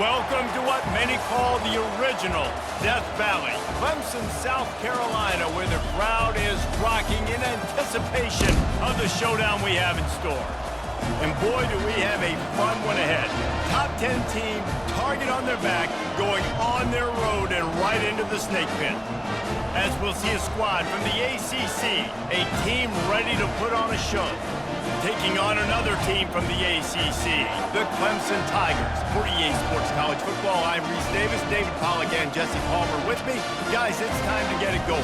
Welcome to what many call the original Death Valley, Clemson, South Carolina, where the crowd is rocking in anticipation of the showdown we have in store. And boy, do we have a fun one ahead. Top 10 team, target on their back, going on their road and right into the snake pit. As we'll see a squad from the ACC, a team ready to put on a show. Taking on another team from the ACC, the Clemson Tigers. For EA Sports College Football, I'm Reese Davis, David Pollack, and Jesse Palmer with me. Guys, it's time to get it going.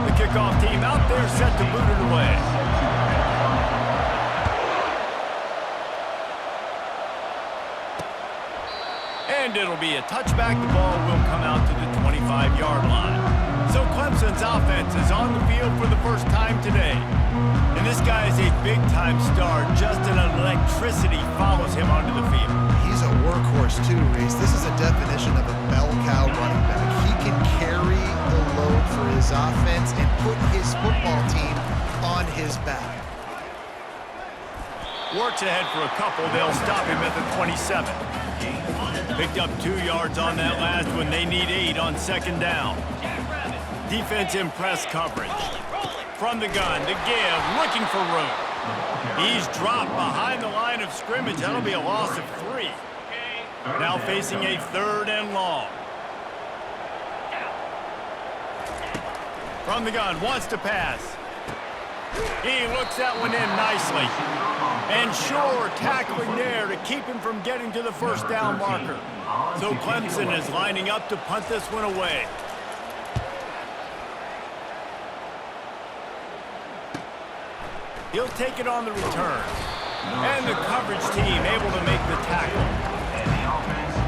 The kickoff team out there set to boot it away. And it'll be a touchback. The ball will come out to the 25-yard line. So Clemson's offense is on the field for the first time today. And this guy is a big-time star. Just an electricity follows him onto the field. He's a workhorse too, Reese. This is a definition of a bell cow running back. He can carry the load for his offense and put his football team on his back. Works ahead for a couple. They'll stop him at the 27. Picked up 2 yards on that last one. They need 8 on second down. Defense in press coverage. From the gun, to give, looking for room. He's dropped behind the line of scrimmage. That'll be a loss of 3. Now facing a 3rd and long. From the gun, wants to pass. He looks that one in nicely. And sure, tackling there to keep him from getting to the first down marker. So Clemson is lining up to punt this one away. He'll take it on the return. And the coverage team able to make the tackle.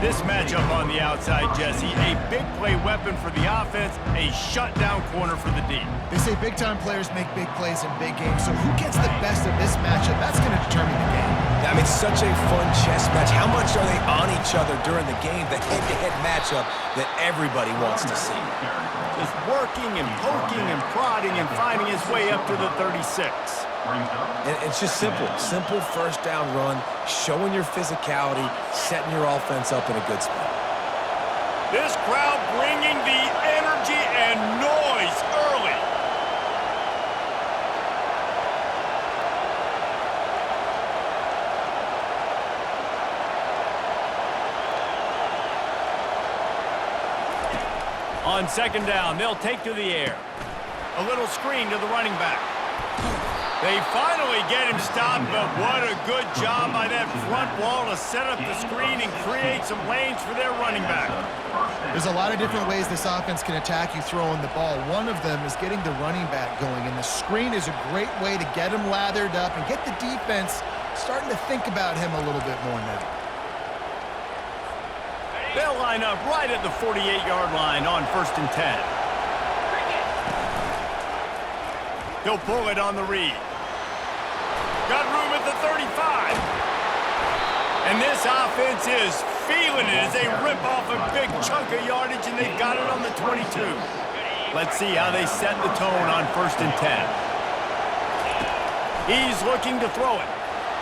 This matchup on the outside, Jesse, a big play weapon for the offense, a shutdown corner for the D. They say big-time players make big plays in big games, so who gets the best of this matchup? That's going to determine the game. I mean, such a fun chess match. How much are they on each other during the game? The head-to-head matchup that everybody wants to see. Just working and poking and prodding and finding his way up to the 36. And it's just simple. Simple first down run, showing your physicality, setting your offense up in a good spot. This crowd bringing the energy and noise early. On second down, they'll take to the air. A little screen to the running back. They finally get him stopped, but what a good job by that front wall to set up the screen and create some lanes for their running back. There's a lot of different ways this offense can attack you throwing the ball. One of them is getting the running back going, and the screen is a great way to get him lathered up and get the defense starting to think about him a little bit more now. They'll line up right at the 48-yard line on 1st and 10. He'll pull it on the read. Got room at the 35. And this offense is feeling it as they rip off a big chunk of yardage, and they've got it on the 22. Let's see how they set the tone on 1st and 10. He's looking to throw it,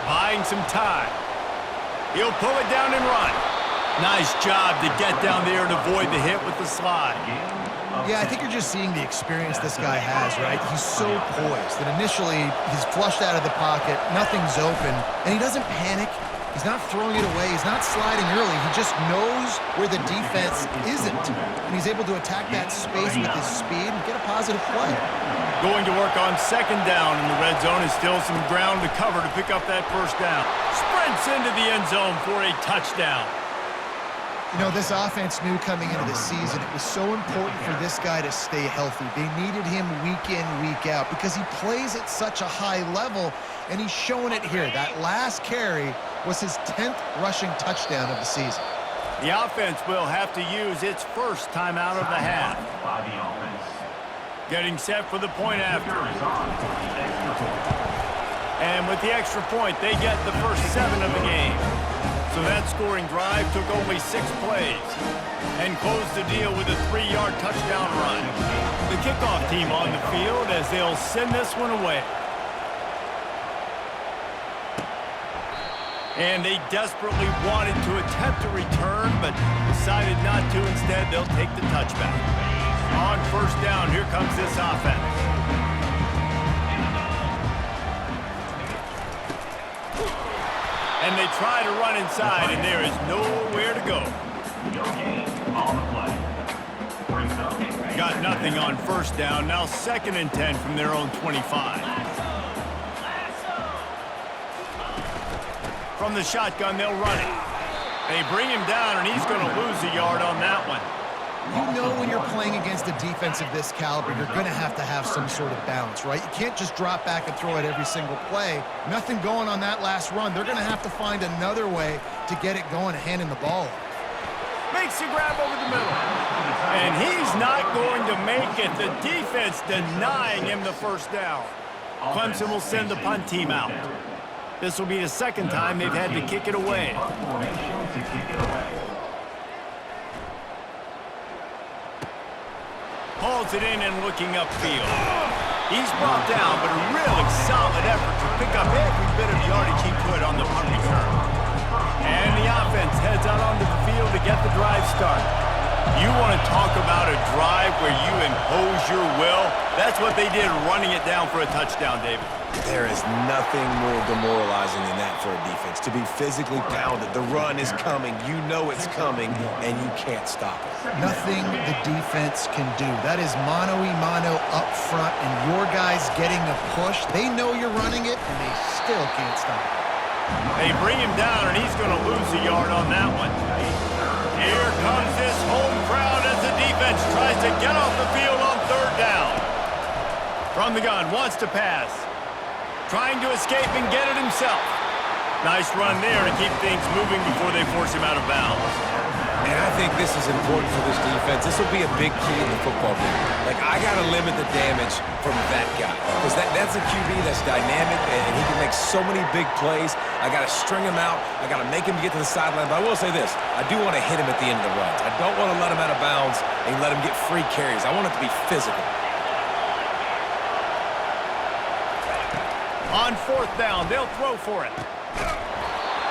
buying some time. He'll pull it down and run. Nice job to get down there and avoid the hit with the slide. Yeah, I think you're just seeing the experience this guy has, right? He's so poised that initially he's flushed out of the pocket, nothing's open, and he doesn't panic. He's not throwing it away. He's not sliding early. He just knows where the defense isn't, and he's able to attack that space with his speed and get a positive play. Going to work on second down in the red zone is still some ground to cover to pick up that first down. Sprints into the end zone for a touchdown. You know, this offense knew coming into the season it was so important for this guy to stay healthy. They needed him week in, week out because he plays at such a high level, and he's showing it here. That last carry was his 10th rushing touchdown of the season. The offense will have to use its first timeout of the half. Getting set for the point after. And with the extra point, they get the first 7 of the game. So that scoring drive took only 6 plays and closed the deal with a 3-yard touchdown run. The kickoff team on the field as they'll send this one away. And they desperately wanted to attempt a return, but decided not to. Instead, they'll take the touchback. On first down, here comes this offense. And they try to run inside, and there is nowhere to go. Got nothing on first down. Now 2nd and 10 from their own 25. From the shotgun, they'll run it. They bring him down, and he's going to lose a yard on that one. You know when you're playing against a defense of this caliber, you're going to have some sort of balance, right? You can't just drop back and throw it every single play. Nothing going on that last run. They're going to have to find another way to get it going, handing the ball off. Makes a grab over the middle. And he's not going to make it. The defense denying him the first down. Clemson will send the punt team out. This will be the 2nd time they've had to kick it away. Hauls it in and looking upfield. He's brought down, but a really solid effort to pick up every bit of yardage he could on the punt return. And the offense heads out onto the field to get the drive started. You want to talk about a drive where you impose your will? That's what they did, running it down for a touchdown, David. There is nothing more demoralizing than that for a defense. To be physically pounded, the run is coming, you know it's coming, and you can't stop it. Nothing the defense can do. That is mano-a-mano up front, and your guys getting a push. They know you're running it, and they still can't stop it. They bring him down, and he's going to lose a yard on that one. Here comes this home crowd as the defense tries to get off the field on 3rd down. From the gun, wants to pass. Trying to escape and get it himself. Nice run there to keep things moving before they force him out of bounds. And I think this is important for this defense. This will be a big key in the football game. Like, I got to limit the damage from that guy. Because that's a QB that's dynamic, and he can make so many big plays. I got to string him out. I got to make him get to the sideline. But I will say this. I do want to hit him at the end of the runs. I don't want to let him out of bounds and let him get free carries. I want it to be physical. On 4th down, they'll throw for it.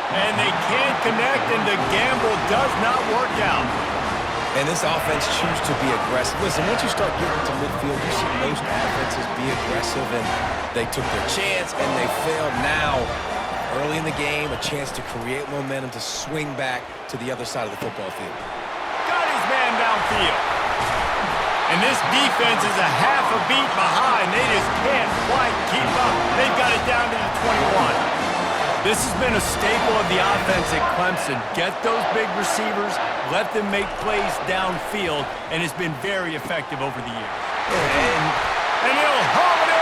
And they can't connect, and the gamble does not work out. And this offense chooses to be aggressive. Listen, once you start getting to midfield, you see most offenses be aggressive, and they took their chance, and they failed. Now, early in the game, a chance to create momentum to swing back to the other side of the football field. Got his man downfield. And this defense is a half a beat behind. They just can't quite keep up. They've got it down to the 21. This has been a staple of the offense at Clemson. Get those big receivers, let them make plays downfield, and it's been very effective over the years. And he'll haul it in.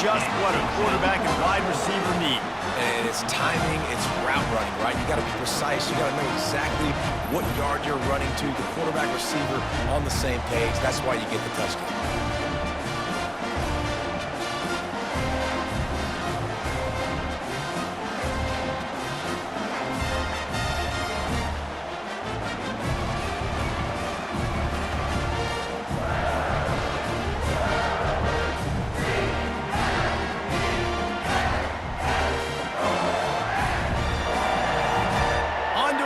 just what a quarterback and wide receiver need. And it's timing, it's route running, right? You got to be precise. You got to know exactly what yard you're running to. The quarterback, receiver on the same page. That's why you get the touchdown.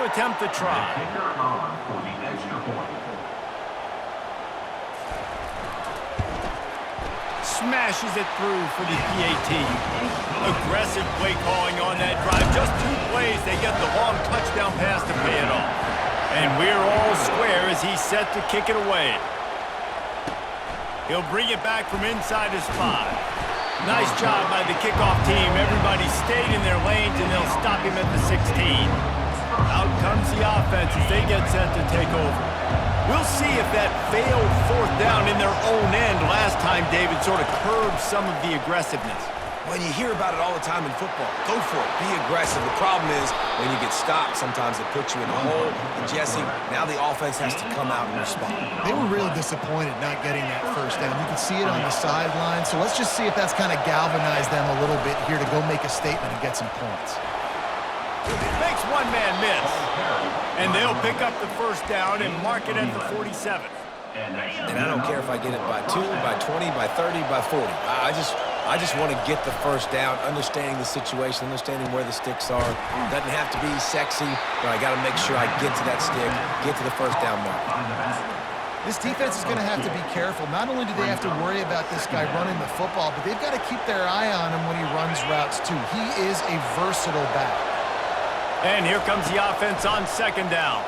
Attempt to try. Smashes it through for the PAT. Aggressive play calling on that drive. Just 2 plays, they get the long touchdown pass to pay it off. And we're all square as he's set to kick it away. He'll bring it back from inside his 5. Nice job by the kickoff team. Everybody stayed in their lanes, and they'll stop him at the 16. Out comes the offense as they get set to take over. We'll see if that failed 4th down in their own end last time, David, sort of curbed some of the aggressiveness. When you hear about it all the time in football, go for it. Be aggressive. The problem is when you get stopped, sometimes it puts you in a hole. And Jesse, now the offense has to come out and respond. They were really disappointed not getting that 1st down. You can see it on the sideline. So let's just see if that's kind of galvanized them a little bit here to go make a statement and get some points. Makes one man miss. And they'll pick up the 1st down and mark it at the 47. And I don't care if I get it by 2, by 20, by 30, by 40. I just want to get the 1st down, understanding the situation, understanding where the sticks are. Doesn't have to be sexy, but I got to make sure I get to that stick, get to the 1st down mark. This defense is going to have to be careful. Not only do they have to worry about this guy running the football, but they've got to keep their eye on him when he runs routes too. He is a versatile back. And here comes the offense on 2nd down.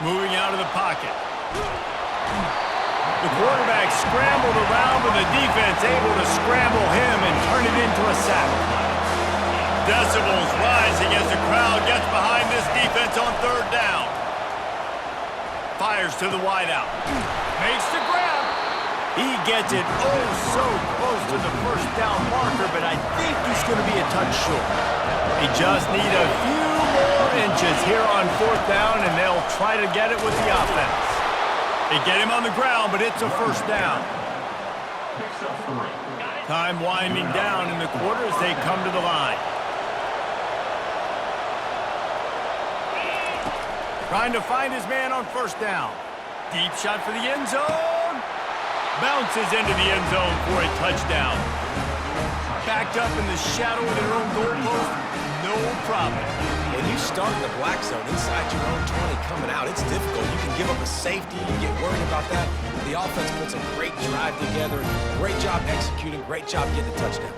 Moving out of the pocket. The quarterback scrambled around with the defense able to scramble him and turn it into a sack. Decibels rising as the crowd gets behind this defense on 3rd down. Fires to the wideout. Makes the grab. He gets it oh so close to the 1st down marker, but I think he's going to be a touch short. They just need a few more inches here on 4th down, and they'll try to get it with the offense. They get him on the ground, but it's a 1st down. Time winding down in the quarter as they come to the line. Trying to find his man on 1st down. Deep shot for the end zone. Bounces into the end zone for a touchdown. Backed up in the shadow of their own goalpost, no problem. When you start in the black zone inside your own 20 coming out, it's difficult. You can give up a safety, you get worried about that. The offense puts a great drive together. Great job executing, great job getting the touchdown.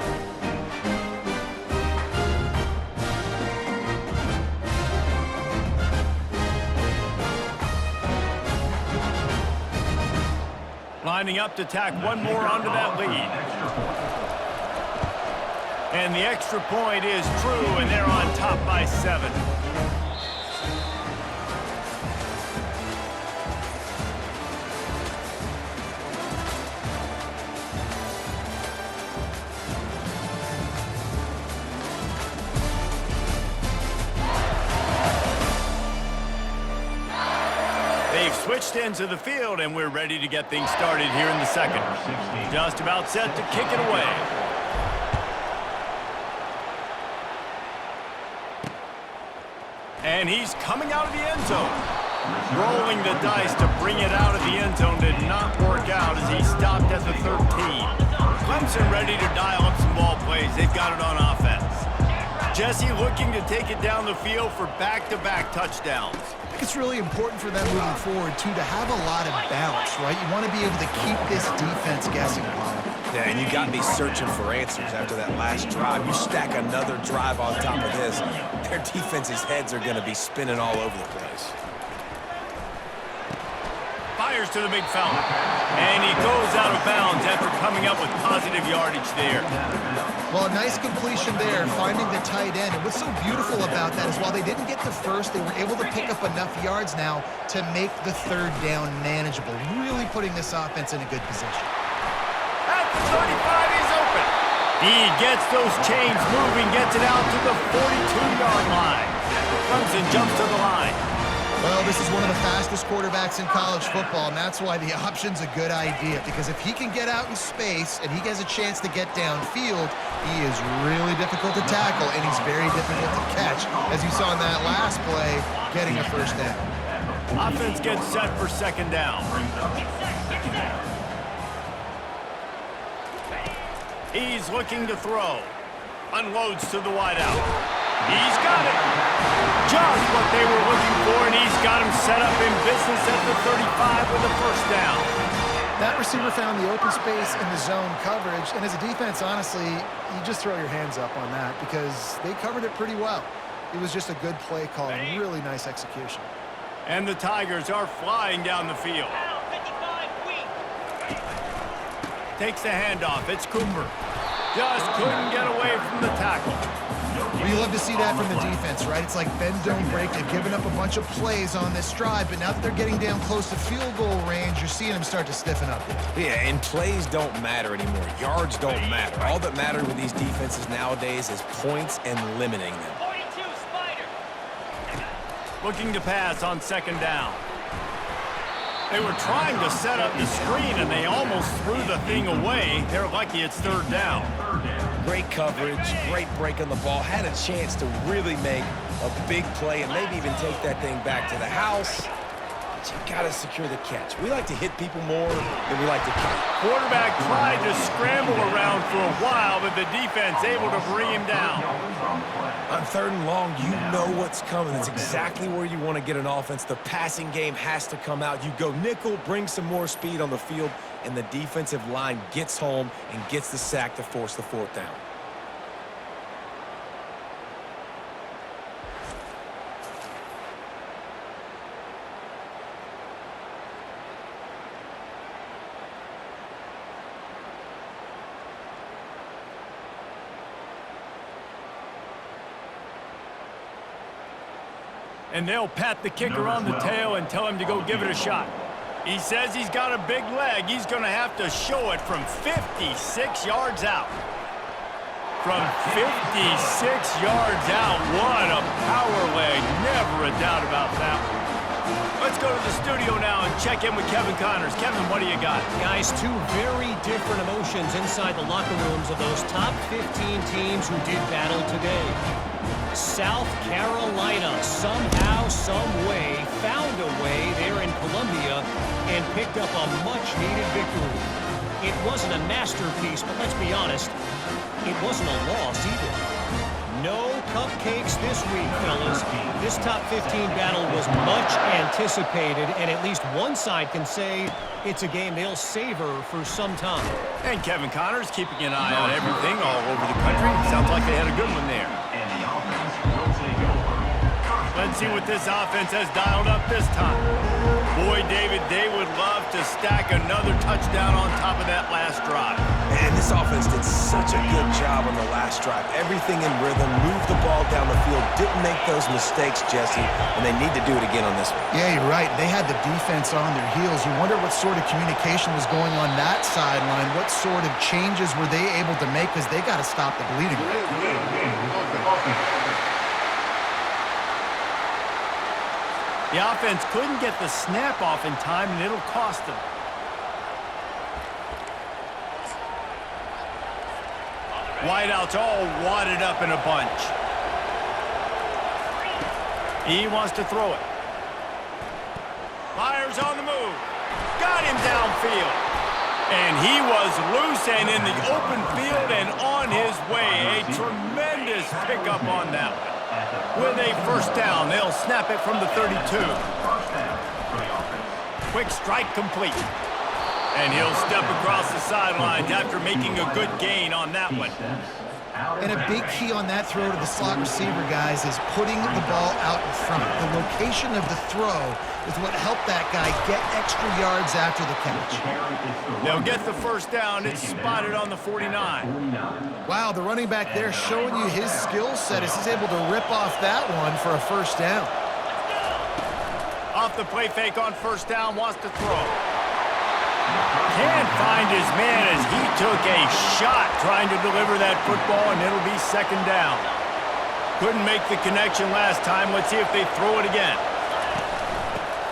Lining up to tack one more onto that lead. And the extra point is true, and they're on top by 7. They've switched ends of the field, and we're ready to get things started here in the 2nd. Just about set to kick it away. And he's coming out of the end zone. Rolling the dice to bring it out of the end zone did not work out as he stopped at the 13. Clemson ready to dial up some ball plays. They've got it on offense. Jesse looking to take it down the field for back-to-back touchdowns. I think it's really important for them moving forward, too, to have a lot of balance, right? You want to be able to keep this defense guessing. Yeah, and you got me searching for answers after that last drive. You stack another drive on top of this, their defense's heads are going to be spinning all over the place. Fires to the big fella. And he goes out of bounds after coming up with positive yardage there. Well, a nice completion there, finding the tight end. And what's so beautiful about that is while they didn't get the first, they were able to pick up enough yards now to make the 3rd down manageable, really putting this offense in a good position. At the 35, he's He gets those chains moving, gets it out to the 42-yard line. Clemson jumps to the line. Well, this is one of the fastest quarterbacks in college football, and that's why the option's a good idea, because if he can get out in space and he has a chance to get downfield, he is really difficult to tackle, and he's very difficult to catch, as you saw in that last play, getting a first down. Offense gets set for second down. He's looking to throw. Unloads to the wideout. He's got it. Just what they were looking for, and he's got him set up in business at the 35 with a first down. That receiver found the open space in the zone coverage, and as a defense, honestly, you just throw your hands up on that because they covered it pretty well. It was just a good play call and really nice execution. And the Tigers are flying down the field. Takes the handoff. It's Cooper. Just couldn't get away from the tackle. We love to see that from the defense, right? It's like bend, don't break. They've given up a bunch of plays on this drive, but now that they're getting down close to field goal range, you're seeing them start to stiffen up. Yeah, and plays don't matter anymore. Yards don't matter. All that matters with these defenses nowadays is points and limiting them. 42 Spider. Looking to pass on second down. They were trying to set up the screen, and they almost threw the thing away. They're lucky it's third down. Great coverage, great break on the ball. Had a chance to really make a big play and maybe even take that thing back to the house. But you got to secure the catch. We like to hit people more than we like to catch. Quarterback tried to scramble around for a while, but the defense able to bring him down. On third and long, you know what's coming. That's exactly where you want to get an offense. The passing game has to come out. You go nickel, bring some more speed on the field, and the defensive line gets home and gets the sack to force the fourth down. And they'll pat the kicker on the tail and tell him to go give it a shot. He says he's got a big leg. He's going to have to show it from 56 yards out. From 56 yards out, what a power leg. Never a doubt about that one. Let's go to the studio now and check in with Kevin Connors. Kevin, what do you got? Guys, two very different emotions inside the locker rooms of those top 15 teams who did battle today. South Carolina somehow, some way, found a way there in Columbia and picked up a much-needed victory. It wasn't a masterpiece, but let's be honest, it wasn't a loss either. No cupcakes this week, fellas. This top 15 battle was much anticipated, and at least one side can say it's a game they'll savor for some time. And Kevin Connors keeping an eye on everything all over the country. Sounds like they had a good one there. Let's see what this offense has dialed up this time. Boy, David, they would love to stack another touchdown on top of that last drive. And this offense did such a good job on the last drive. Everything in rhythm, moved the ball down the field, didn't make those mistakes, Jesse, and they need to do it again on this one. Yeah, you're right. They had the defense on their heels. You wonder what sort of communication was going on that sideline. What sort of changes were they able to make, because they got to stop the bleeding. The offense couldn't get the snap off in time, and it'll cost them. Wideouts all wadded up in a bunch. He wants to throw it. Fires on the move. Got him downfield. And he was loose and in the open field and on his way. A tremendous pickup on that one. With a first down, they'll snap it from the 32. Quick strike complete. And he'll step across the sidelines after making a good gain on that one. And a big key on that throw to the slot receiver, guys, is putting the ball out in front. The location of the throw is what helped that guy get extra yards after the catch. They'll get the first down. It's spotted on the 49. Wow, the running back there showing you his skill set as he's able to rip off that one for a first down. Off the play fake on first down, wants to throw. Can't find his man as he took a shot trying to deliver that football, and it'll be second down. Couldn't make the connection last time. Let's see if they throw it again.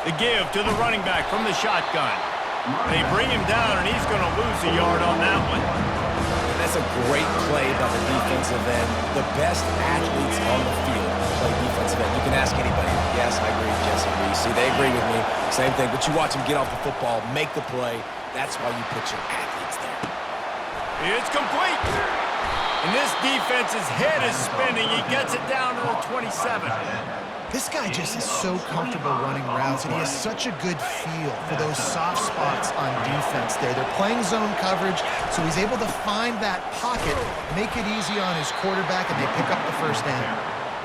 The give to the running back from the shotgun. They bring him down, and he's going to lose a yard on that one. That's a great play by the defensive end. The best athletes on the field play defensive end. You can ask anybody. Yes, I agree, Jesse Reese. See, they agree with me. Same thing. But you watch them get off the football, make the play. That's why you put your athletes there. It's complete. And this defense's head is spinning. He gets it down to the 27. This guy just is so comfortable running routes, and he has such a good feel for those soft spots on defense there. They're playing zone coverage, so he's able to find that pocket, make it easy on his quarterback, and they pick up the first down.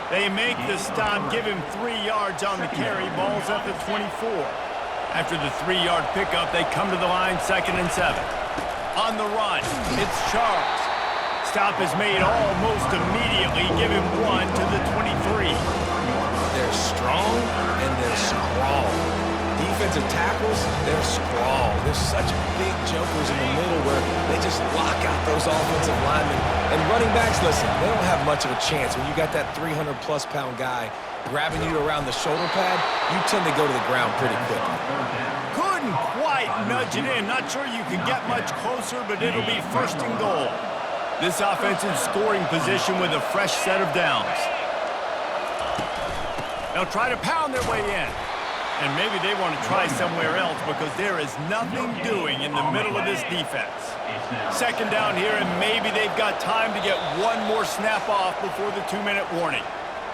They make the stop, give him 3 yards on the carry. Ball's up at 24. After the 3-yard pickup, they come to the line, 2nd and 7. On the run, it's Charles. Stop is made almost immediately. Give him 1 to the 23. They're strong and they're strong. Defensive tackles, they're strong. They're such big jokers in the middle where they just lock out those offensive linemen. And running backs, listen, they don't have much of a chance. When you got that 300-plus pound guy grabbing you around the shoulder pad, you tend to go to the ground pretty quickly. Couldn't quite nudge it in. Not sure you can get much closer, but it'll be 1st and goal. This offense in scoring position with a fresh set of downs. They'll try to pound their way in. And maybe they want to try somewhere else because there is nothing doing in the middle of this defense. 2nd down here, and maybe they've got time to get one more snap off before the 2-minute warning.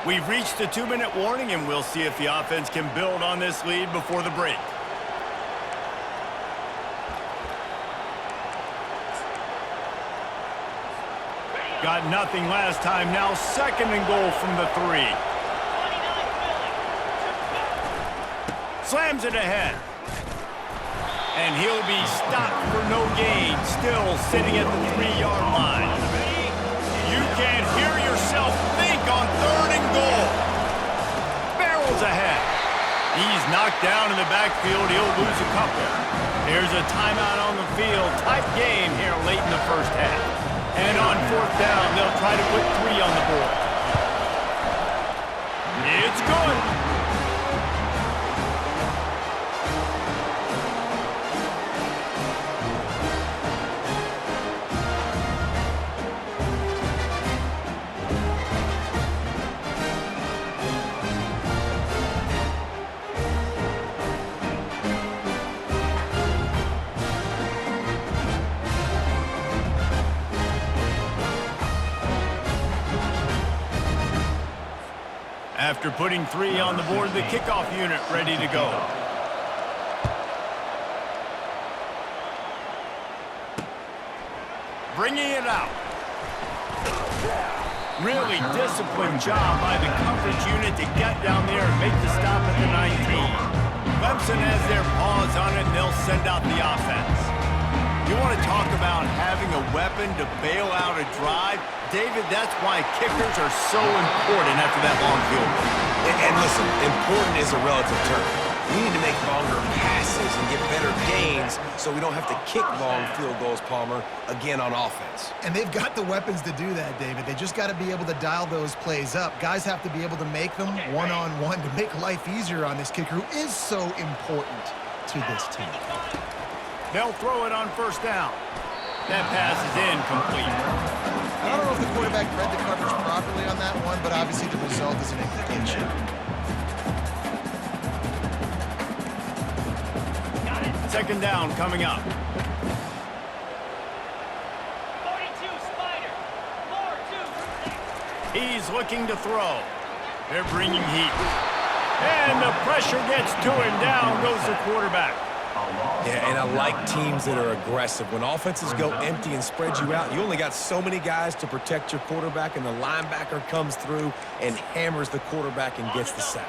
We've reached the 2-minute warning, and we'll see if the offense can build on this lead before the break. Got nothing last time. Now 2nd and goal from the 3. Slams it ahead. And he'll be stopped for no gain. Still sitting at the 3-yard line. You can hear yourself think on 3rd and goal. Barrels ahead. He's knocked down in the backfield. He'll lose a couple. There's a timeout on the field. Tight game here late in the first half. And on 4th down, they'll try to put 3 on the board. It's good. After putting 3 on the board, the kickoff unit ready to go. Bringing it out. Really disciplined job by the coverage unit to get down there and make the stop at the 19. Clemson has their paws on it, and they'll send out the offense. You want to talk about having a weapon to bail out a drive? David, that's why kickers are so important after that long field goal. And listen, important is a relative term. We need to make longer passes and get better gains so we don't have to kick long field goals, Palmer, again on offense. And they've got the weapons to do that, David. They just got to be able to dial those plays up. Guys have to be able to make them one-on-one to make life easier on this kicker who is so important to this team. They'll throw it on 1st down. That pass is incomplete. I don't know if the quarterback read the coverage properly on that one, but obviously the result is an incompletion. Got it. 2nd down coming up. 42 Spider. 4-2. He's looking to throw. They're bringing heat. And the pressure gets to him. Down goes the quarterback. Yeah, and I like teams that are aggressive. When offenses go empty and spread you out, you only got so many guys to protect your quarterback, and the linebacker comes through and hammers the quarterback and gets the sack.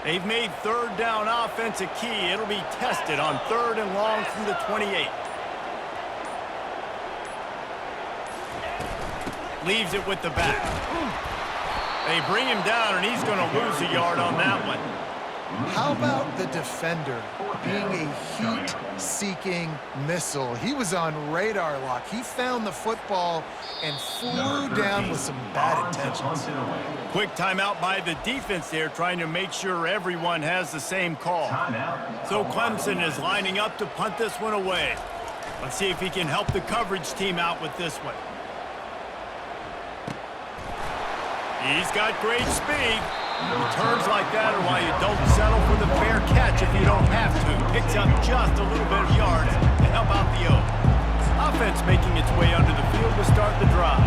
They've made 3rd down offense a key. It'll be tested on 3rd and long from the 28. Leaves it with the back. They bring him down, and he's going to lose a yard on that one. How about the defender being a heat-seeking missile? He was on radar lock. He found the football and flew down with some bad intentions. Quick timeout by the defense there, trying to make sure everyone has the same call. So Clemson is lining up to punt this one away. Let's see if he can help the coverage team out with this one. He's got great speed. Returns like that are why you don't settle for the fair catch if you don't have to. Picks up just a little bit of yards to help out the O. Offense making its way under the field to start the drive.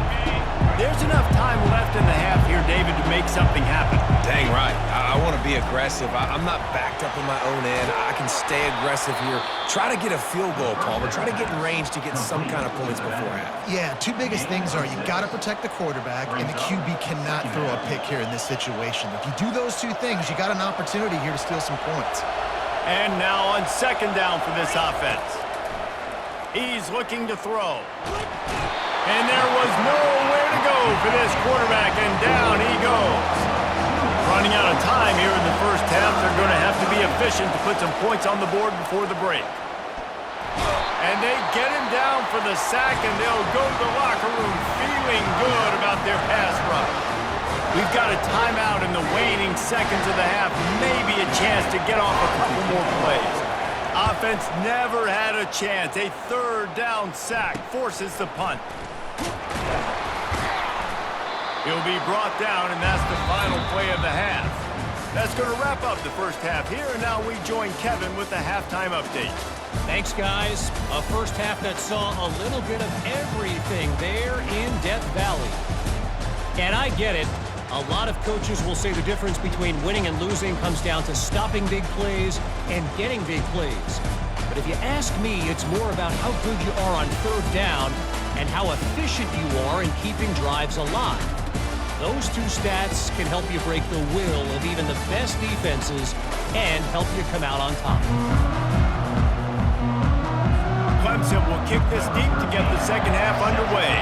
There's enough time left in the half here, David, to make something happen. Dang right. I want to be aggressive. I'm not backed up in my own end. I can stay aggressive here. Try to get a field goal, Palmer. Try to get in range to get some kind of points before half. Yeah, two biggest things are you got to protect the quarterback, and the QB cannot throw a pick here in this situation. If you do those two things, you got an opportunity here to steal some points. And now on second down for this offense. He's looking to throw. And there was nowhere to go for this quarterback, and down he goes. Running out of time here in the first half. They're going to have to be efficient to put some points on the board before the break. And they get him down for the sack, and they'll go to the locker room feeling good about their pass rush. We've got a timeout in the waning seconds of the half, maybe a chance to get off a couple more plays. Offense never had a chance. A third down sack forces the punt. He'll be brought down, and that's the final play of the half. That's going to wrap up the first half here, and now we join Kevin with the halftime update. Thanks, guys. A first half that saw a little bit of everything there in Death Valley. And I get it. A lot of coaches will say the difference between winning and losing comes down to stopping big plays and getting big plays. But if you ask me, it's more about how good you are on third down and how efficient you are in keeping drives alive. Those two stats can help you break the will of even the best defenses and help you come out on top. Clemson will kick this deep to get the second half underway.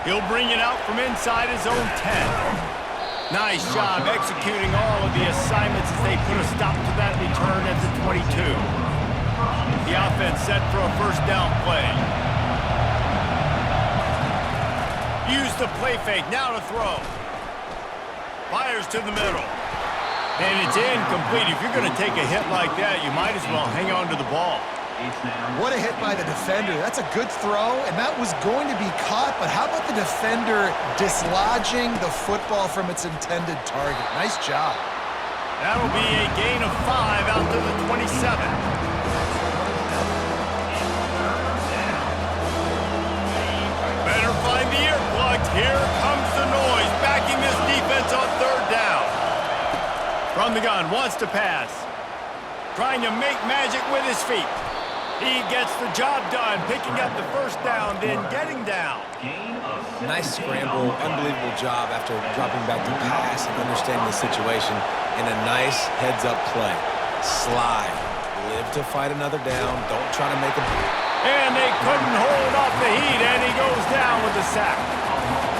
He'll bring it out from inside his own 10. Nice job executing all of the assignments as they put a stop to that return at the 22. The offense set for a first down play. Use the play fake, now to throw. Fires to the middle. And it's incomplete. If you're going to take a hit like that, you might as well hang on to the ball. What a hit by the defender. That's a good throw, and that was going to be caught, but how about the defender dislodging the football from its intended target? Nice job. That'll be a gain of 5 out to the 27. Better find the earplugs. Here comes the noise, backing this defense on third down. From the gun, wants to pass. Trying to make magic with his feet. He gets the job done, picking up the first down, then getting down. Nice scramble, unbelievable job after dropping back to pass and understanding the situation in a nice heads-up play. Slide. Live to fight another down. Don't try to make a... And they couldn't hold off the heat, and he goes down with the sack.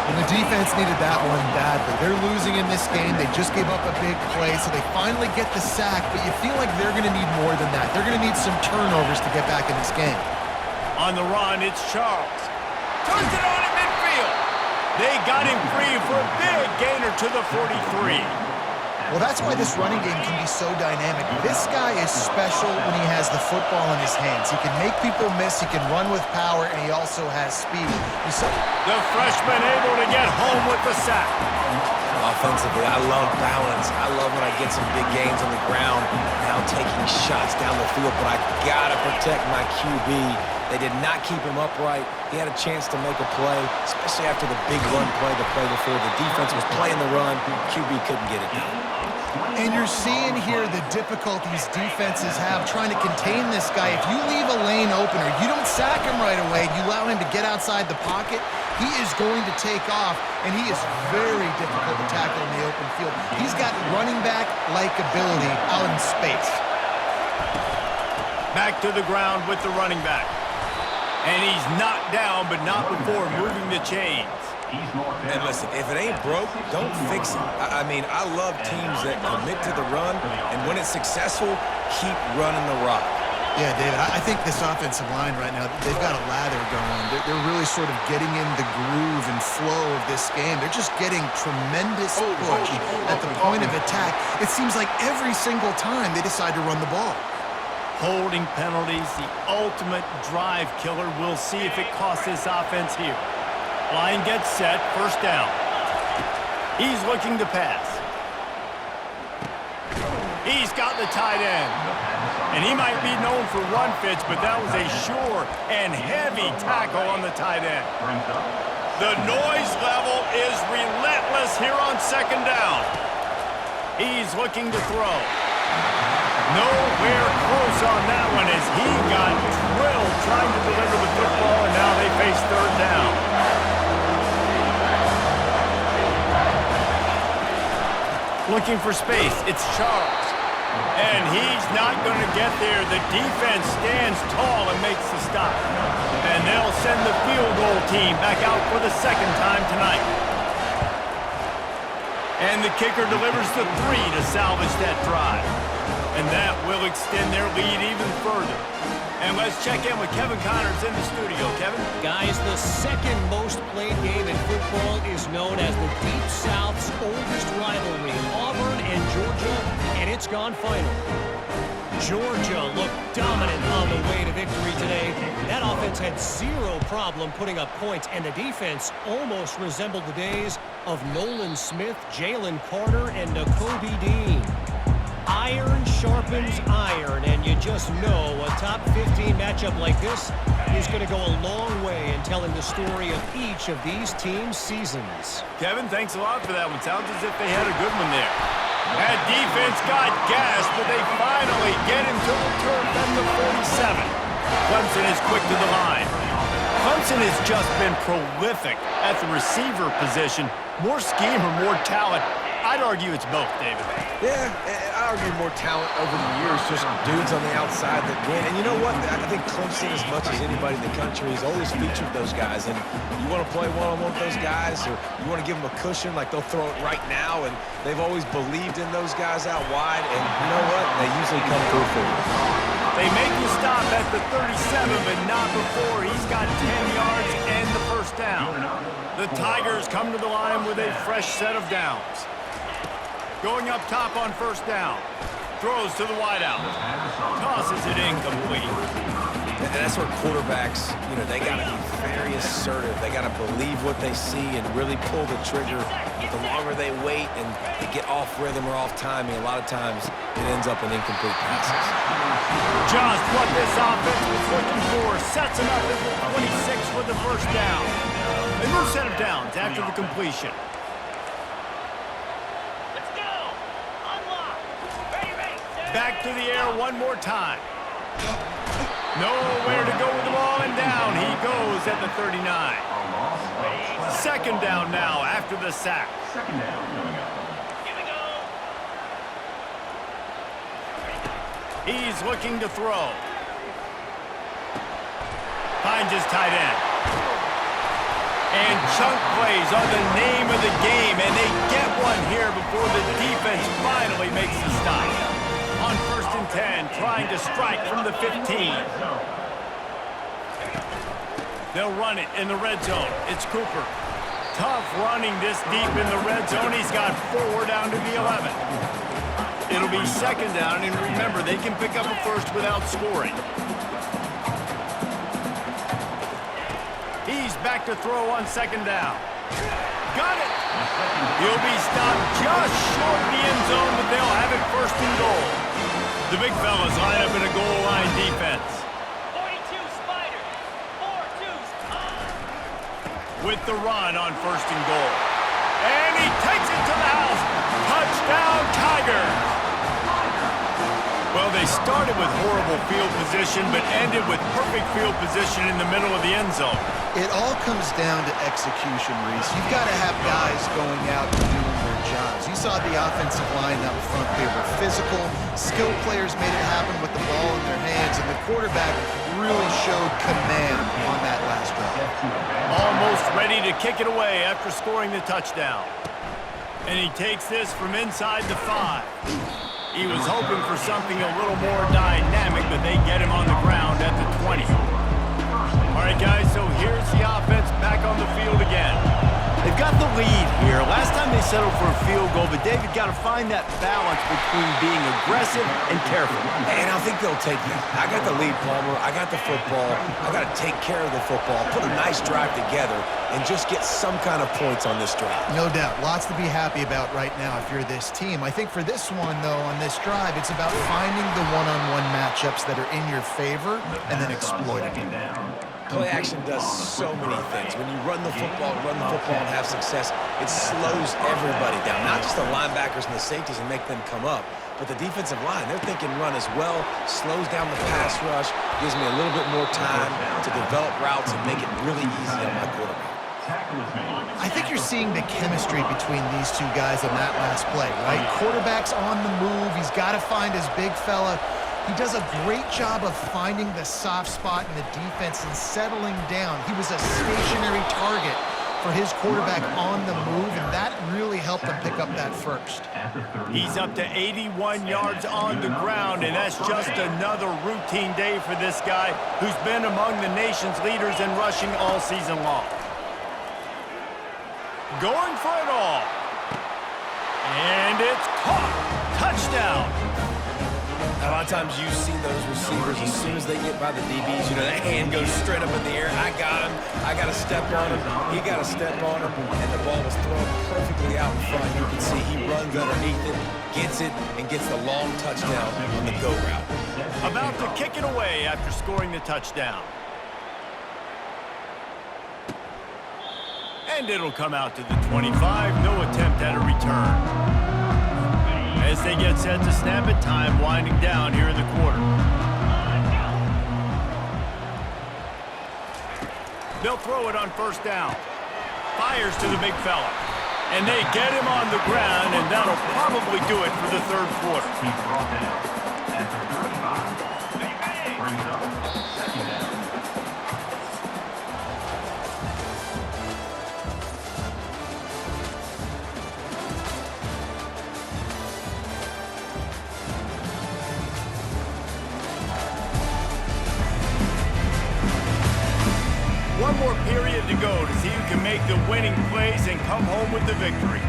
And the defense needed that one badly. They're losing in this game. They just gave up a big play, so they finally get the sack, but you feel like they're going to need more than that. They're going to need some turnovers to get back in this game. On the run, it's Charles. Turns it on in midfield. They got him free for a big gainer to the 43. Well, that's why this running game can be so dynamic. This guy is special when he has the football in his hands. He can make people miss, he can run with power, and he also has speed. The freshman able to get home with the sack. Offensively, I love balance. I love when I get some big gains on the ground, now taking shots down the field, but I gotta protect my QB. They did not keep him upright. He had a chance to make a play, especially after the big run play the play before. The defense was playing the run. QB couldn't get it done. And you're seeing here the difficulties defenses have trying to contain this guy. If you leave a lane open or you don't sack him right away, you allow him to get outside the pocket, he is going to take off, and he is very difficult to tackle in the open field. He's got running back-like ability out in space. Back to the ground with the running back. And he's knocked down, but not before moving the chains. And listen, if it ain't broke, don't fix it. I mean, I love teams that commit to the run, and when it's successful, keep running the rock. Yeah, David, I think this offensive line right now, they've got a lather going. They're really sort of getting in the groove and flow of this game. They're just getting tremendous push at the point of attack. It seems like every single time they decide to run the ball. Holding penalties, the ultimate drive killer. We'll see if it costs this offense here. Line gets set, first down. He's looking to pass. He's got the tight end. And he might be known for run fits, but that was a sure and heavy tackle on the tight end. The noise level is relentless here on second down. He's looking to throw. Nowhere close on that one as he got drilled trying to deliver the football, and now they face third down. Looking for space, it's Charles. And he's not going to get there. The defense stands tall and makes the stop. And they'll send the field goal team back out for the second time tonight. And the kicker delivers the 3 to salvage that drive. And that will extend their lead even further. And let's check in with Kevin Connors in the studio. Kevin? Guys, the second most played game in football is known as the Deep South's oldest rivalry, Auburn and Georgia, and it's gone final. Georgia looked dominant on the way to victory today. That offense had zero problem putting up points, and the defense almost resembled the days of Nolan Smith, Jalen Carter, and Nakobe Dean. Iron sharpens iron, and you just know a top 15 matchup like this is going to go a long way in telling the story of each of these teams' seasons. Kevin, thanks a lot for that one. Sounds as if they had a good one there. That defense got gas, but they finally get him to the turf at the 47. Clemson is quick to the line. Clemson has just been prolific at the receiver position. More scheme or more talent? I'd argue it's both, David. Yeah, I argue more talent over the years, just dudes on the outside that win. And you know what? I think Clemson, as much as anybody in the country, has always featured those guys. And you want to play one-on-one with those guys, or you want to give them a cushion, like they'll throw it right now. And they've always believed in those guys out wide. And you know what? They usually come through for you. They make the stop at the 37, but not before. He's got 10 yards and the first down. The Tigers come to the line with a fresh set of downs. Going up top on first down. Throws to the wideout. Tosses it incomplete. And that's where quarterbacks, you know, they got to be very assertive. They got to believe what they see and really pull the trigger. The longer they wait and they get off rhythm or off timing, a lot of times it ends up in incomplete passes. Just what this offense was looking for. Sets him up at the 26 with the first down. A new set of downs after the completion. Back to the air one more time. Nowhere to go with the ball, and down he goes at the 39. Second down now after the sack. Second down. Here we go. He's looking to throw. Finds his tight end. And chunk plays are the name of the game, and they get one here before the defense finally makes the stop. On first and 10, trying to strike from the 15. They'll run it in the red zone. It's Cooper. Tough running this deep in the red zone. He's got 4 down to the 11. It'll be second down, and remember, they can pick up a first without scoring. He's back to throw on second down. Got it. He'll be stopped just short of the end zone, but they'll have it first and goal. The big fellas line up in a goal line defense. 42 Spiders. 4-2's on. With the run on first and goal. And he takes it to the house. Touchdown, Tigers. Well, they started with horrible field position, but ended with perfect field position in the middle of the end zone. It all comes down to execution, Reese. You've got to have guys going out and doing their jobs. You saw the offensive line up front. They were physical. Skilled players made it happen with the ball in their hands, and the quarterback really showed command on that last drive. Almost ready to kick it away after scoring the touchdown. And he takes this from inside the 5. He was hoping for something a little more dynamic, but they get him on the ground at the 20. All right, guys, so here's the offense back on the field again. They've got the lead here. Last time they settled for a field goal, but David got to find that balance between being aggressive and careful. And I think they'll take that. I got the lead, Palmer. I got the football. I got to take care of the football, put a nice drive together, and just get some kind of points on this drive. No doubt. Lots to be happy about right now if you're this team. I think for this one, though, on this drive, it's about finding the one-on-one matchups that are in your favor and then exploiting them. Play action does so many things. When you run the football and have success, it slows everybody down. Not just the linebackers and the safeties and make them come up, but the defensive line. They're thinking run as well, slows down the pass rush, gives me a little bit more time to develop routes and make it really easy on my quarterback. I think you're seeing the chemistry between these two guys on that last play, right? Quarterback's on the move. He's got to find his big fella. He does a great job of finding the soft spot in the defense and settling down. He was a stationary target for his quarterback on the move, and that really helped him pick up that first. He's up to 81 yards on the ground, and that's just another routine day for this guy who's been among the nation's leaders in rushing all season long. Going for it all. And it's caught. Touchdown. A lot of times you see those receivers, as soon as they get by the DBs, you know, that hand goes straight up in the air. I got him. I got to step on him. He got to step on him. And the ball was thrown perfectly out in front. You can see he runs underneath it, gets it, and gets the long touchdown on the go route. About to kick it away after scoring the touchdown. And it'll come out to the 25. No attempt at a return. As they get set to snap it, time winding down here in the quarter. They'll throw it on first down. Fires to the big fella. And they get him on the ground, and that'll probably do it for the third quarter. One more period to go to see who can make the winning plays and come home with the victory.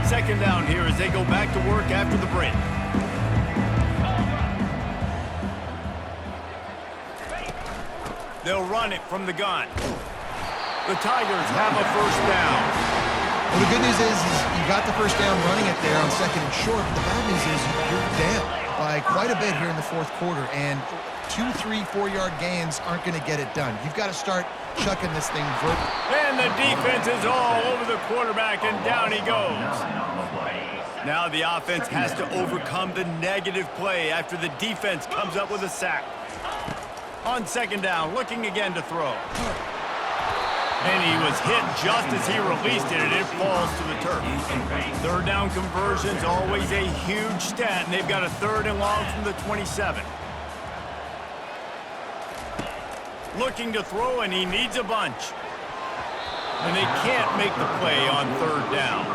Second down here as they go back to work after the break. They'll run it from the gun. The Tigers have a first down. Well, the good news is you got the first down running it there on second and short, but the bad news is you're down by quite a bit here in the fourth quarter, and 2, 3, 4-yard gains aren't going to get it done. You've got to start chucking this thing vertical. And the defense is all over the quarterback, and down he goes. Now the offense has to overcome the negative play after the defense comes up with a sack. On second down, looking again to throw. And he was hit just as he released it, and it falls to the turf. Third down conversion's always a huge stat, and they've got a third and long from the 27. Looking to throw, and he needs a bunch. And they can't make the play on third down.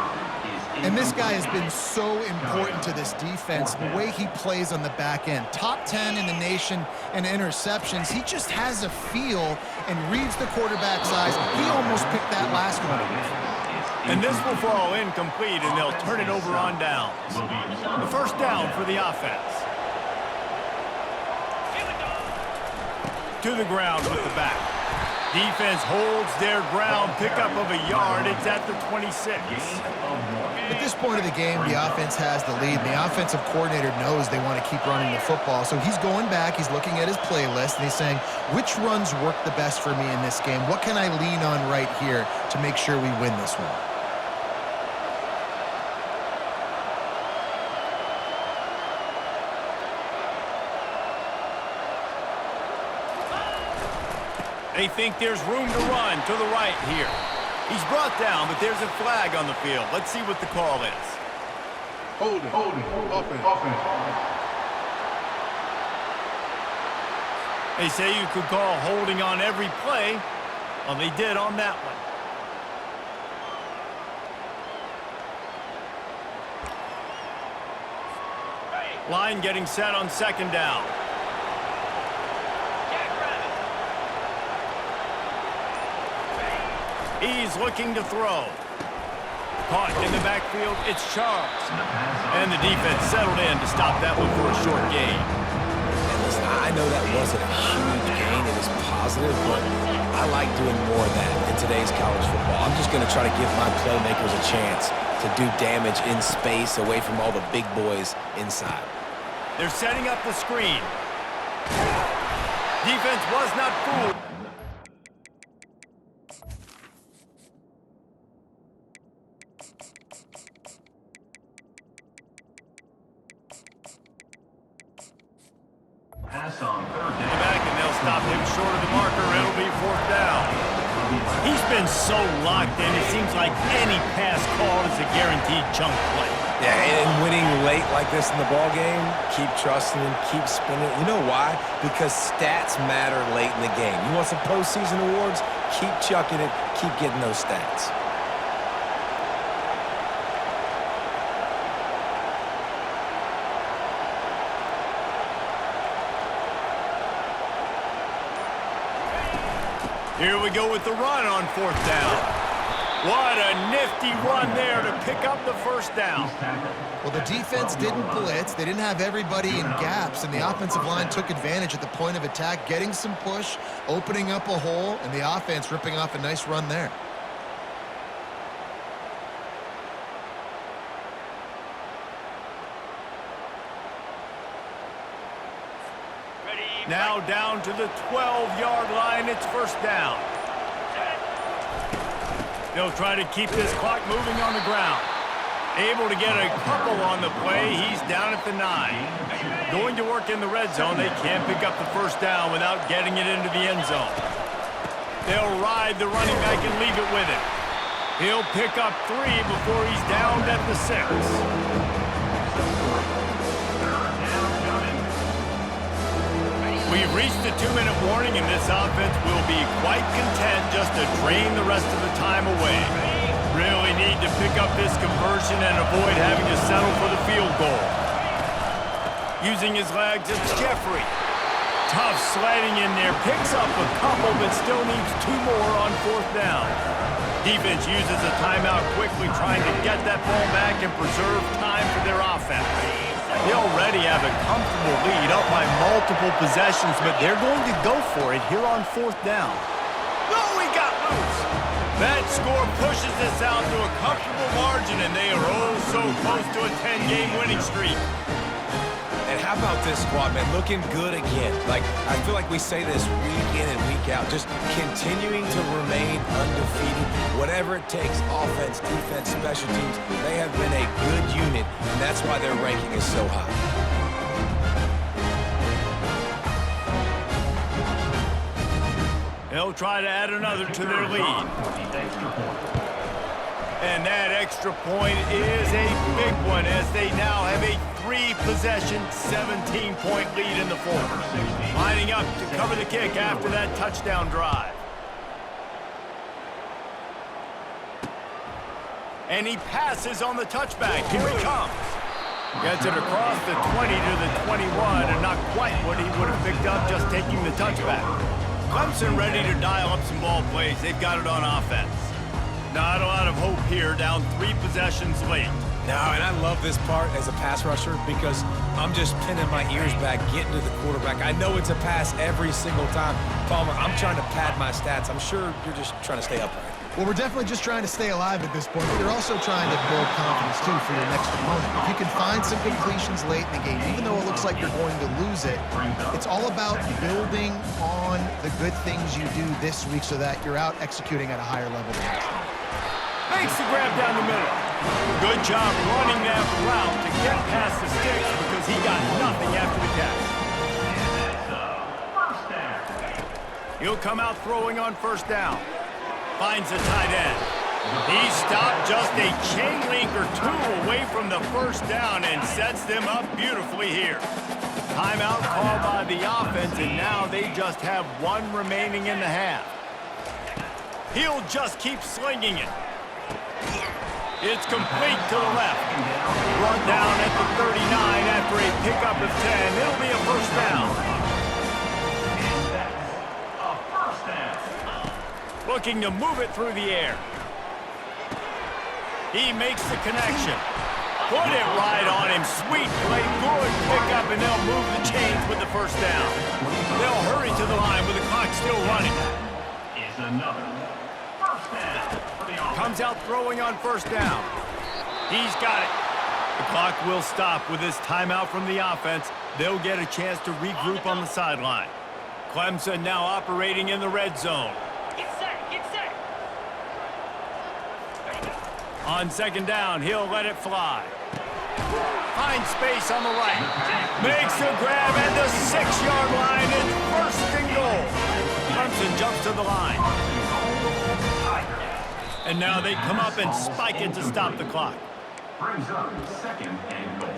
And this guy has been so important to this defense, the way he plays on the back end. Top 10 in the nation in interceptions. He just has a feel and reads the quarterback's eyes. He almost picked that last one off. And this will fall incomplete, and they'll turn it over on downs. The first down for the offense. To the ground with the back. Defense holds their ground, pickup of a yard. It's at the 26. At this point of the game, the offense has the lead. The offensive coordinator knows they want to keep running the football. So he's going back, he's looking at his playlist, and he's saying, which runs work the best for me in this game? What can I lean on right here to make sure we win this one? They think there's room to run to the right here. He's brought down, but there's a flag on the field. Let's see what the call is. Holding, offense. They say you could call holding on every play. Well, they did on that one. Line getting set on second down. He's looking to throw. Caught in the backfield, it's Charles. And the defense settled in to stop that one for a short gain. And listen, I know that wasn't a huge gain. It was positive, but I like doing more of that in today's college football. I'm just going to try to give my playmakers a chance to do damage in space away from all the big boys inside. They're setting up the screen. Defense was not fooled. Pass on third In the down. back, and they'll stop him short of the marker. It'll be fourth down. He's been so locked in, it seems like any pass called is a guaranteed chunk play. Yeah, and winning late like this in the ball game, keep trusting him, keep spinning. You know why? Because stats matter late in the game. You want some postseason awards? Keep chucking it, keep getting those stats. Here we go with the run on fourth down. What a nifty run there to pick up the first down. Well, the defense didn't blitz. They didn't have everybody in gaps, and the offensive line took advantage at the point of attack, getting some push, opening up a hole, and the offense ripping off a nice run there. Now down to the 12-yard line. It's first down. They'll try to keep this clock moving on the ground. Able to get a couple on the play. He's down at the 9. Going to work in the red zone. They can't pick up the first down without getting it into the end zone. They'll ride the running back and leave it with him. He'll pick up 3 before he's downed at the 6. We've reached the 2-minute warning, and this offense will be quite content just to drain the rest of the time away. Really need to pick up this conversion and avoid having to settle for the field goal. Using his legs, it's Jeffrey. Tough sledding in there, picks up a couple, but still needs 2 more on fourth down. Defense uses a timeout quickly, trying to get that ball back and preserve time for their offense. They already have a comfortable lead, up by multiple possessions, but they're going to go for it here on fourth down. Oh, he got loose. That score pushes this out to a comfortable margin, and they are oh so close to a 10-game winning streak. And how about this squad, man? Looking good again. Like, I feel like we say this week in and week out, just continuing to remain undefeated. Whatever it takes, offense, defense, special teams, they have been a good unit, and that's why their ranking is so high. They'll try to add another to their lead. And that extra point is a big one, as they now have a 3-possession, 17-point lead in the fourth. Lining up to cover the kick after that touchdown drive. And he passes on the touchback. Here he comes. Gets it across the 20 to the 21, and not quite what he would have picked up just taking the touchback. Clemson ready to dial up some ball plays. They've got it on offense. Not a lot of hope here, down 3 possessions late. No, and I love this part as a pass rusher because I'm just pinning my ears back, getting to the quarterback. I know it's a pass every single time. Palmer, I'm trying to pad my stats. I'm sure you're just trying to stay upright. Well, we're definitely just trying to stay alive at this point, but you're also trying to build confidence, too, for your next opponent. If you can find some completions late in the game, even though it looks like you're going to lose it, it's all about building on the good things you do this week so that you're out executing at a higher level than next time. Makes the grab down the middle. Good job running that route to get past the sticks because he got nothing after the catch. He'll come out throwing on first down. Finds the tight end. He stopped just a chain link or two away from the first down and sets them up beautifully here. Timeout called by the offense, and now they just have one remaining in the half. He'll just keep slinging it. It's complete to the left. Brought down at the 39 after a pickup of 10. It'll be a first down. Looking to move it through the air. He makes the connection. Put it right on him. Sweet play. Good pickup, and they'll move the chains with the first down. They'll hurry to the line with the clock still running. Is another first down for the offense. Comes out throwing on first down. He's got it. The clock will stop with this timeout from the offense. They'll get a chance to regroup on the sideline. Clemson now operating in the red zone. Get set, get set. On second down, he'll let it fly. Finds space on the right. Makes the grab at the 6-yard line. It's first and goal. Clemson jumps to the line. And now they come up and spike it to stop the clock. Brings up second and goal.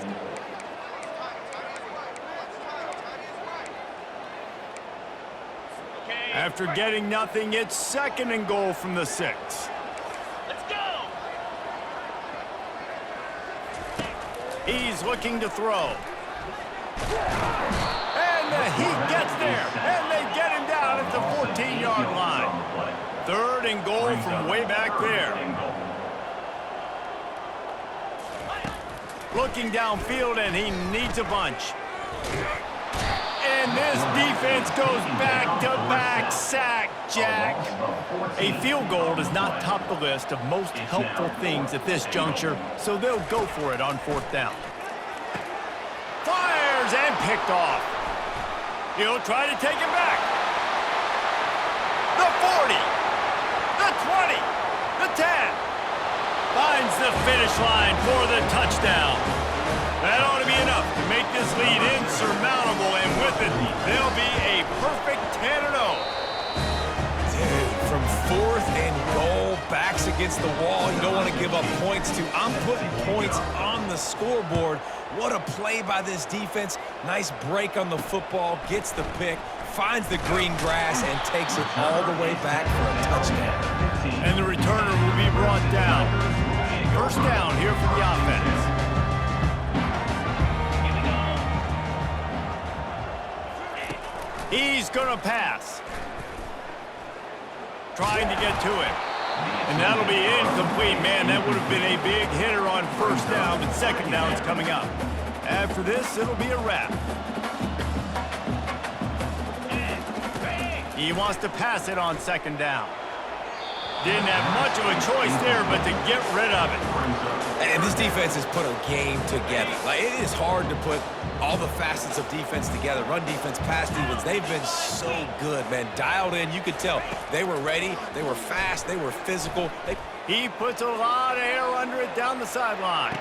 After getting nothing, it's second and goal from the 6. Let's go. He's looking to throw. And he gets there. And they get him down at the 14-yard line. Third and goal from way back there. Looking downfield, and he needs a bunch. And this defense goes back-to-back sack, Jack. A field goal does not top the list of most helpful things at this juncture, so they'll go for it on fourth down. Fires and picked off. He'll try to take it back. The 40, the 20, the 10. Finds the finish line for the touchdown. That ought to be enough to make this lead insurmountable, and with it, they'll be a perfect 10-0. Dude, from fourth and goal, backs against the wall, you don't want to give up points to. I'm putting points on the scoreboard. What a play by this defense. Nice break on the football, gets the pick, finds the green grass, and takes it all the way back for a touchdown. And the returner will be brought down. First down here for the offense. He's going to pass. Trying to get to him. And that'll be incomplete. Man, that would have been a big hitter on first down, but second down's coming up. After this, it'll be a wrap. He wants to pass it on second down. Didn't have much of a choice there, but to get rid of it. And this defense has put a game together. Like, it is hard to put all the facets of defense together. Run defense, pass defense. They've been so good, man. Dialed in. You could tell they were ready. They were fast. They were physical. He puts a lot of air under it down the sideline.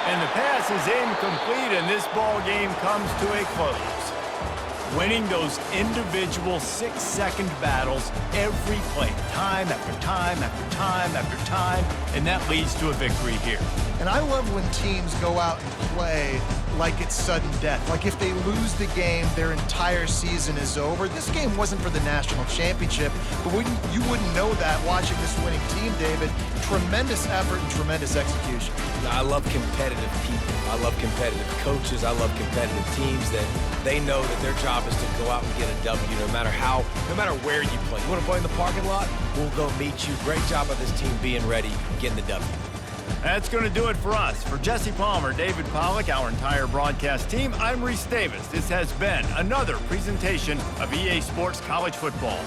And the pass is incomplete, and this ball game comes to a close. Winning those individual 6-second battles every play, time after time after time after time, and that leads to a victory here. And I love when teams go out and play like it's sudden death. Like if they lose the game, their entire season is over. This game wasn't for the national championship, but you wouldn't know that watching this winning team, David. Tremendous effort and tremendous execution. I love competitive people. I love competitive coaches. I love competitive teams that they know that their job is to go out and get a W no matter where you play. You want to play in the parking lot? We'll go meet you. Great job by this team being ready, getting the W. That's going to do it for us. For Jesse Palmer, David Pollack, our entire broadcast team, I'm Reese Davis. This has been another presentation of EA Sports College Football.